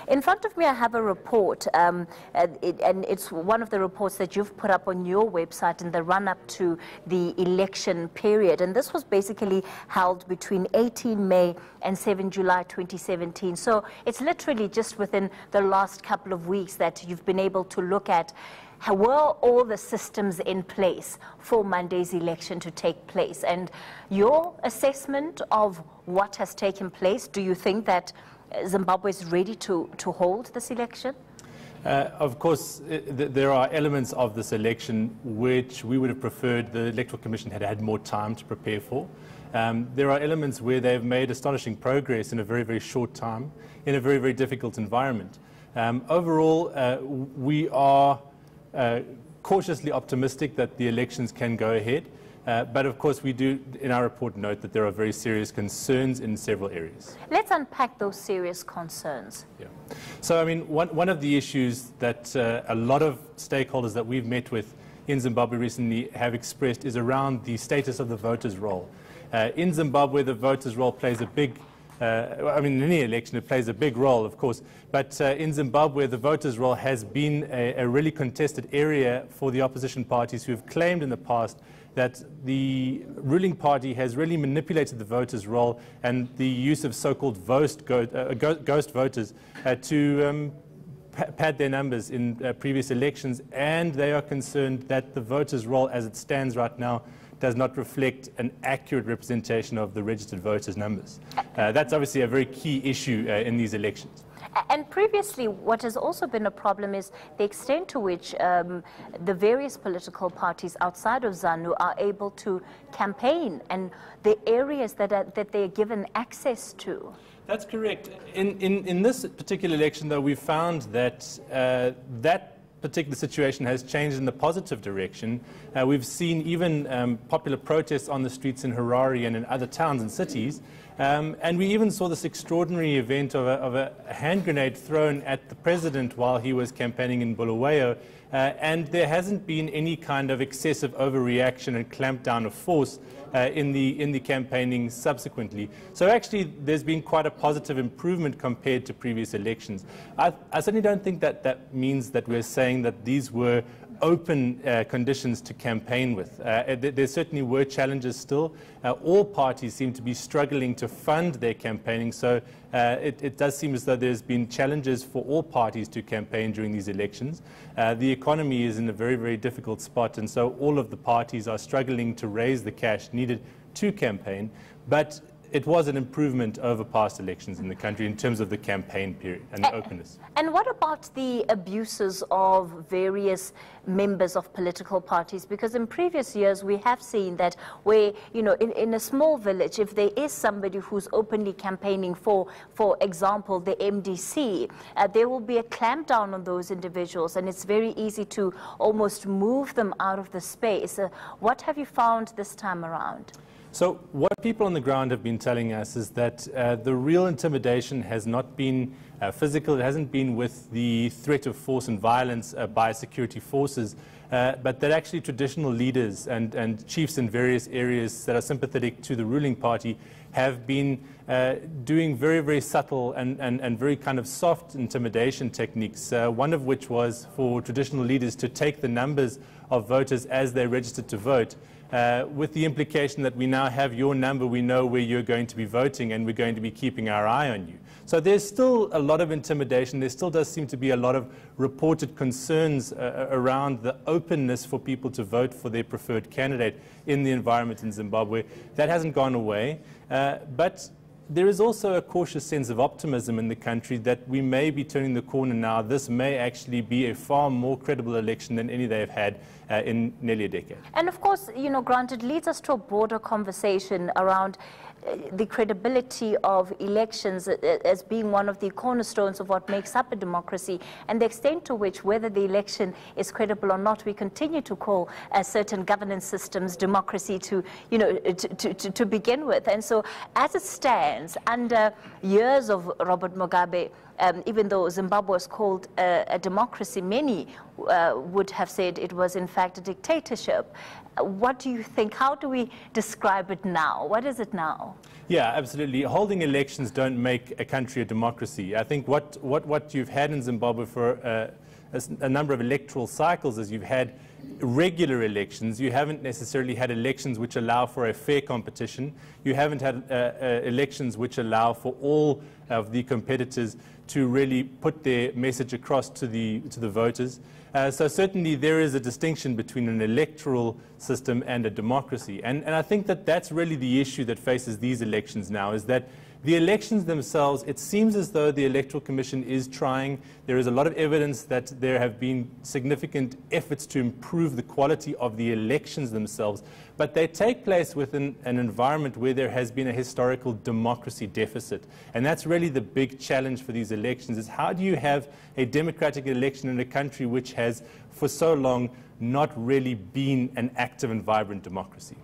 In front of me, I have a report, and it's one of the reports that you've put up on your website in the run-up to the election period. And this was basically held between 18 May and 7 July 2017. So it's literally just within the last couple of weeks that you've been able to look at were all the systems in place for Monday's election to take place. And your assessment of what has taken place, do you think that Zimbabwe is ready to hold this election? Of course, there are elements of this election which we would have preferred the Electoral Commission had had more time to prepare for. There are elements where they've made astonishing progress in a very, very short time, in a very, very difficult environment. Overall, we are cautiously optimistic that the elections can go ahead. But of course, we do, in our report, note that there are very serious concerns in several areas. Let's unpack those serious concerns. Yeah. So, I mean, one of the issues that a lot of stakeholders that we've met with in Zimbabwe recently have expressed is around the status of the voters' roll. In Zimbabwe, the voters' roll plays a big I mean, in any election, it plays a big role, of course. But in Zimbabwe, the voters' roll has been a really contested area for the opposition parties who have claimed in the past that the ruling party has really manipulated the voters' roll and the use of so-called ghost voters to pad their numbers in previous elections. And they are concerned that the voters' roll, as it stands right now, does not reflect an accurate representation of the registered voters' numbers. That's obviously a very key issue in these elections. And previously, what has also been a problem is the extent to which the various political parties outside of ZANU are able to campaign and the areas that they're given access to. That's correct. In this particular election, though, we found that that particular situation has changed in the positive direction. We've seen even popular protests on the streets in Harare and in other towns and cities. And we even saw this extraordinary event of a hand grenade thrown at the president while he was campaigning in Bulawayo. And there hasn't been any kind of excessive overreaction and clampdown of force in the campaigning subsequently. So actually, there's been quite a positive improvement compared to previous elections. I certainly don't think that that means that we're saying that these were open conditions to campaign with. There certainly were challenges still. All parties seem to be struggling to fund their campaigning, so it does seem as though there's been challenges for all parties to campaign during these elections. The economy is in a very, very difficult spot, and so all of the parties are struggling to raise the cash needed to campaign. But it was an improvement over past elections in the country in terms of the campaign period and the openness. And what about the abuses of various members of political parties? Because in previous years, we have seen that where, you know, in a small village, if there is somebody who's openly campaigning for example, the MDC, there will be a clampdown on those individuals, and it's very easy to almost move them out of the space. What have you found this time around? So what people on the ground have been telling us is that the real intimidation has not been physical. It hasn't been with the threat of force and violence by security forces, but that actually traditional leaders and chiefs in various areas that are sympathetic to the ruling party have been doing very, very subtle and very kind of soft intimidation techniques, one of which was for traditional leaders to take the numbers of voters as they registered to vote, with the implication that we now have your number, we know where you're going to be voting, and we're going to be keeping our eye on you. So there's still a lot of intimidation. There still does seem to be a lot of reported concerns around the openness for people to vote for their preferred candidate in the environment in Zimbabwe. That hasn't gone away. But there is also a cautious sense of optimism in the country that we may be turning the corner now. This may actually be a far more credible election than any they've had in nearly a decade. And of course, you know, Grant, it leads us to a broader conversation around the credibility of elections as being one of the cornerstones of what makes up a democracy, and the extent to which, whether the election is credible or not, we continue to call certain governance systems democracy to begin with. And so, as it stands, under years of Robert Mugabe, even though Zimbabwe was called a democracy, many would have said it was in fact a dictatorship. What do you think? How do we describe it now? What is it now? Yeah, absolutely. Holding elections don't make a country a democracy. I think what you've had in Zimbabwe for a number of electoral cycles is you've had regular elections. You haven't necessarily had elections which allow for a fair competition. You haven't had elections which allow for all of the competitors to really put their message across to the voters. So certainly there is a distinction between an electoral system and a democracy. And I think that that's really the issue that faces these elections now, is that the elections themselves, it seems as though the Electoral Commission is trying. There is a lot of evidence that there have been significant efforts to improve the quality of the elections themselves, but they take place within an environment where there has been a historical democracy deficit. And that's really the big challenge for these elections, is how do you have a democratic election in a country which has for so long not really been an active and vibrant democracy?